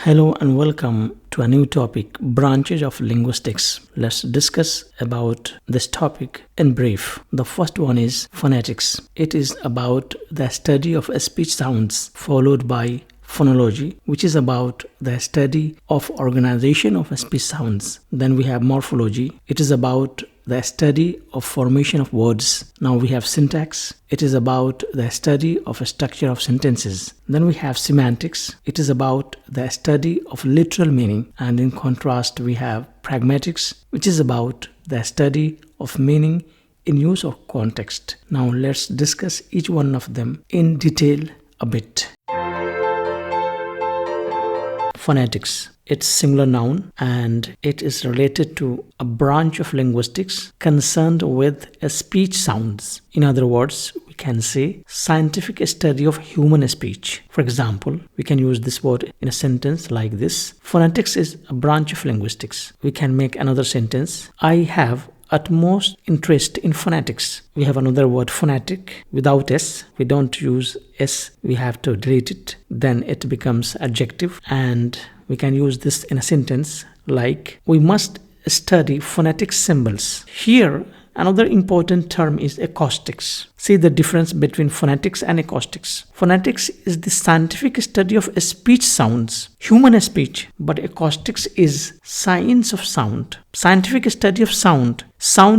Hello and welcome to a new topic, branches of linguistics. Let's discuss about this topic in brief. The first one is phonetics. It is about the study of speech sounds, followed by phonology, which is about the study of organization of speech sounds. Then we have morphology. It is about the study of formation of words. Now we have syntax. It is about the study of a structure of sentences. Then we have semantics. It is about the study of literal meaning. And in contrast, we have pragmatics, which is about the study of meaning in use or context. Now let's discuss each one of them in detail a bit. Phonetics. It's singular noun and it is related to a branch of linguistics concerned with speech sounds. In other words, we can say scientific study of human speech. For example, we can use this word in a sentence like this. Phonetics is a branch of linguistics. We can make another sentence. I have utmost interest in phonetics. We have another word, phonetic, without S. We don't use S. We have to delete it. Then it becomes adjective, and we can use this in a sentence like, we must study phonetic symbols. Here, another important term is acoustics. See the difference between phonetics and acoustics. Phonetics is the scientific study of speech sounds, human speech, but acoustics is science of sound, scientific study of sound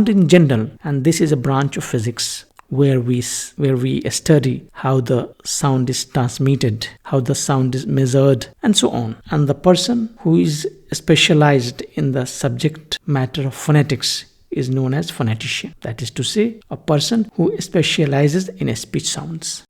in general, and this is a branch of physics where we study how the sound is transmitted, how the sound is measured, and so on. And the person who is specialized in the subject matter of phonetics is known as phonetician. That is to say, a person who specializes in speech sounds.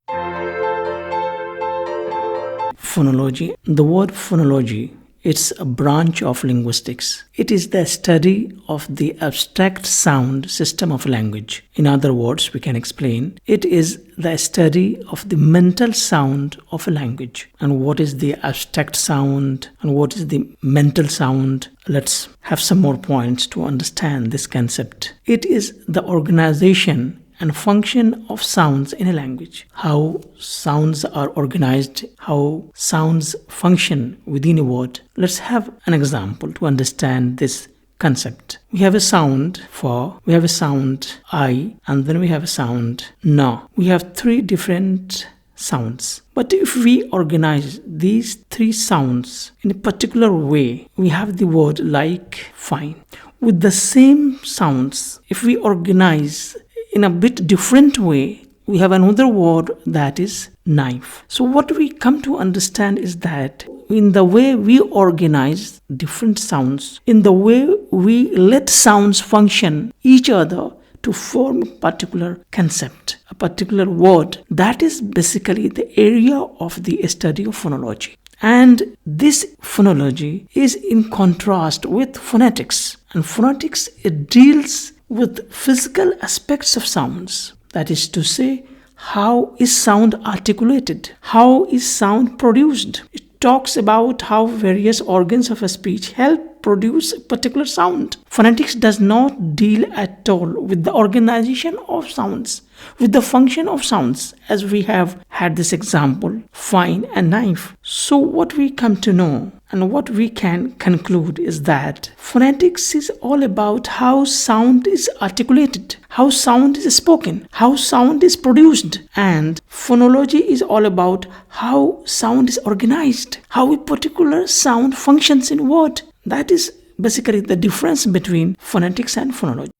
Phonology. The word phonology, it's a branch of linguistics. It is the study of the abstract sound system of language. In other words, we can explain, it is the study of the mental sound of a language. And what is the abstract sound and what is the mental sound? Let's have some more points to understand this concept. It is the organization and function of sounds in a language. How sounds are organized, how sounds function within a word. Let's have an example to understand this concept. We have a sound for, we have a sound I, and then we have a sound na. We have three different sounds. But if we organize these three sounds in a particular way, we have the word like fine. With the same sounds, if we organize in a bit different way, we have another word that is knife. So what we come to understand is that in the way we organize different sounds, in the way we let sounds function each other to form a particular concept, a particular word, that is basically the area of the study of phonology. And this phonology is in contrast with phonetics. And phonetics, it deals with physical aspects of sounds. That is to say, how is sound articulated? How is sound produced? It talks about how various organs of a speech help produce a particular sound. Phonetics does not deal at all with the organization of sounds, with the function of sounds, as we have had this example, fine and knife. So what we come to know and what we can conclude is that phonetics is all about how sound is articulated, how sound is spoken, how sound is produced. And phonology is all about how sound is organized, how a particular sound functions in word. That is basically the difference between phonetics and phonology.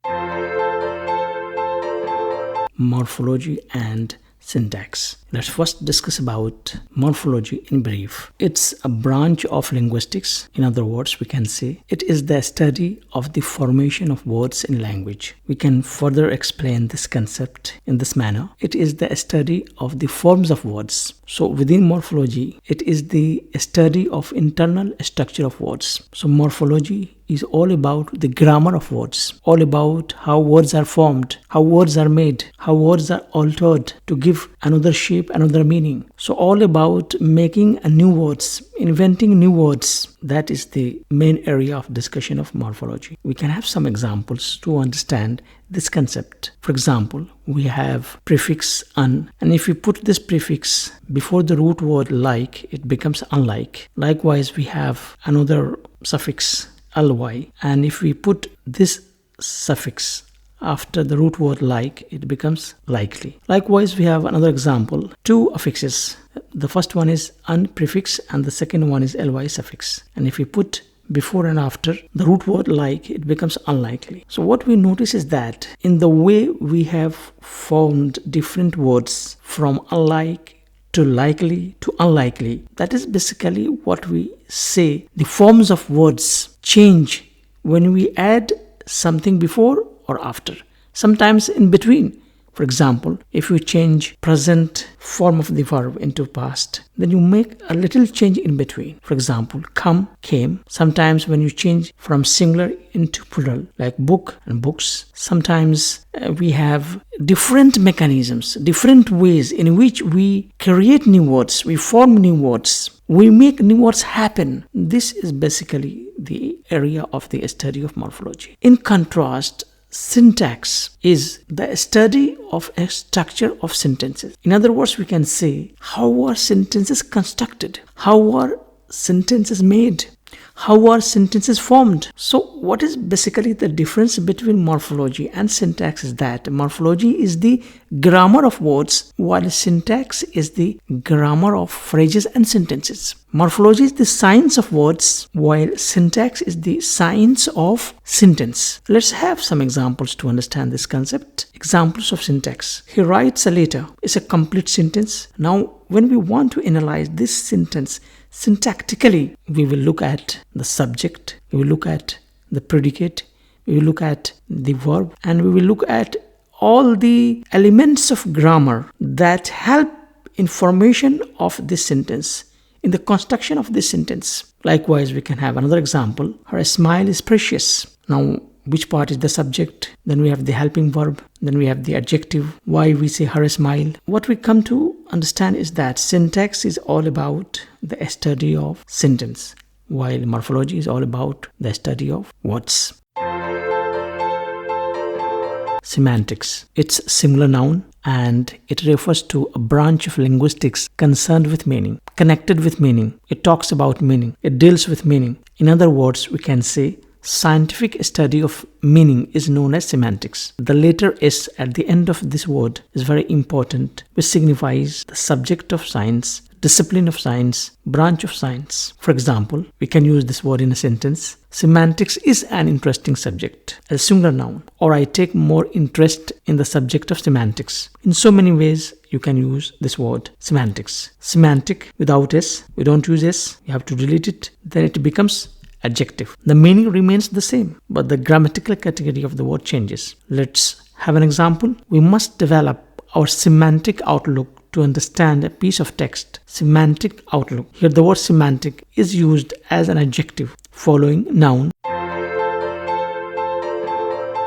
Morphology and syntax. Let's first discuss about morphology in brief. It's a branch of linguistics. In other words, we can say it is the study of the formation of words in language. We can further explain this concept in this manner. It is the study of the forms of words. So within morphology, it is the study of internal structure of words. So morphology is all about the grammar of words, all about how words are formed, how words are made, how words are altered to give another shape, another meaning. So all about making new words, inventing new words. That is the main area of discussion of morphology. We can have some examples to understand this concept. For example, we have prefix un, and if we put this prefix before the root word like, it becomes unlike. Likewise, we have another suffix ly, and if we put this suffix after the root word like, it becomes likely. Likewise, we have another example, two affixes. The first one is un prefix and the second one is ly suffix, and if we put before and after the root word like, it becomes unlikely. So what we notice is that in the way we have formed different words from unlike to likely to unlikely, that is basically what we say. The forms of words change when we add something before or after, sometimes in between. For example, if you change present form of the verb into past, then you make a little change in between. For example, come, came. Sometimes when you change from singular into plural, like book and books, sometimes we have different mechanisms, different ways in which we create new words, we form new words, we make new words happen. This is basically the area of the study of morphology. In contrast, syntax is the study of a structure of sentences. In other words, we can say how are sentences constructed, how are sentences made, how are sentences formed. So what is basically the difference between morphology and syntax is that morphology is the grammar of words, while syntax is the grammar of phrases and sentences. Morphology is the science of words, while syntax is the science of sentence. Let's have some examples to understand this concept. Examples of syntax. He writes a letter is a complete sentence. Now, when we want to analyze this sentence syntactically, we will look at the subject, we will look at the predicate, we will look at the verb, and we will look at all the elements of grammar that help in formation of this sentence, in the construction of this sentence. Likewise, we can have another example. Her smile is precious. Now, which part is the subject? Then we have the helping verb. Then we have the adjective. Why we say her smile? What we come to understand is that syntax is all about the study of sentence, while morphology is all about the study of words. Semantics. It's singular noun and it refers to a branch of linguistics concerned with meaning, connected with meaning. It talks about meaning. It deals with meaning. In other words, we can say scientific study of meaning is known as semantics. The letter S at the end of this word is very important, which signifies the subject of science, discipline of science, branch of science. For example, we can use this word in a sentence. Semantics is an interesting subject, as a singular noun, or I take more interest in the subject of semantics. In so many ways, you can use this word, semantics. Semantic without S, we don't use S, you have to delete it, then it becomes adjective. The meaning remains the same, but the grammatical category of the word changes. Let's have an example. We must develop our semantic outlook to understand a piece of text. Semantic outlook. Here the word semantic is used as an adjective following noun.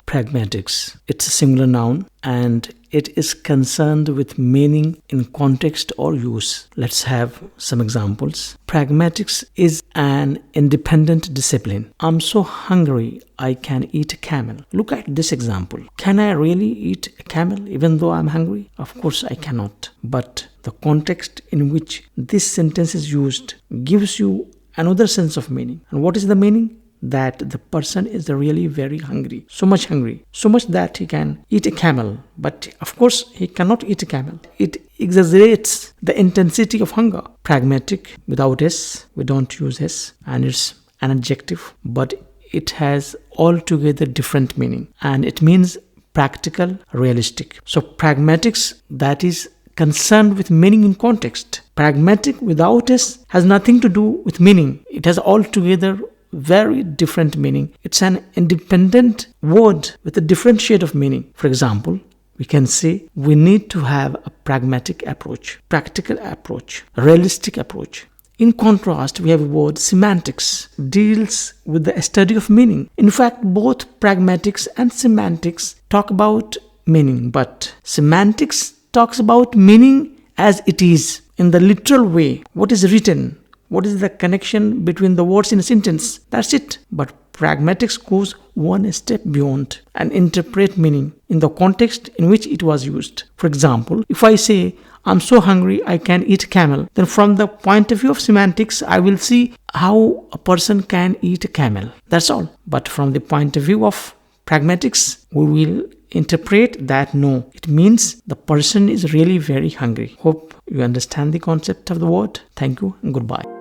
Pragmatics. It's a singular noun and it is concerned with meaning in context or use. Let's have some examples. Pragmatics is an independent discipline. I'm so hungry I can eat a camel. Look at this example. Can I really eat a camel even though I'm hungry? Of course I cannot. But the context in which this sentence is used gives you another sense of meaning. And what is the meaning? That the person is really very hungry, so much that he can eat a camel, but of course he cannot eat a camel. It exaggerates the intensity of hunger. Pragmatic without S, we don't use S, and it's an adjective, but it has altogether different meaning, and it means practical, realistic. So pragmatics, that is concerned with meaning in context. Pragmatic without S has nothing to do with meaning. It has altogether very different meaning. It's an independent word with a different shade of meaning. For example, we can say we need to have a pragmatic approach, practical approach, realistic approach. In contrast, we have a word semantics, deals with the study of meaning. In fact, both pragmatics and semantics talk about meaning, but semantics talks about meaning as it is in the literal way, what is written, what is the connection between the words in a sentence. That's it. But pragmatics goes one step beyond and interpret meaning in the context in which it was used. For example, if I say, I'm so hungry I can eat camel, then from the point of view of semantics, I will see how a person can eat a camel. That's all. But from the point of view of pragmatics, we will interpret that no, it means the person is really very hungry. Hope you understand the concept of the word. Thank you and goodbye.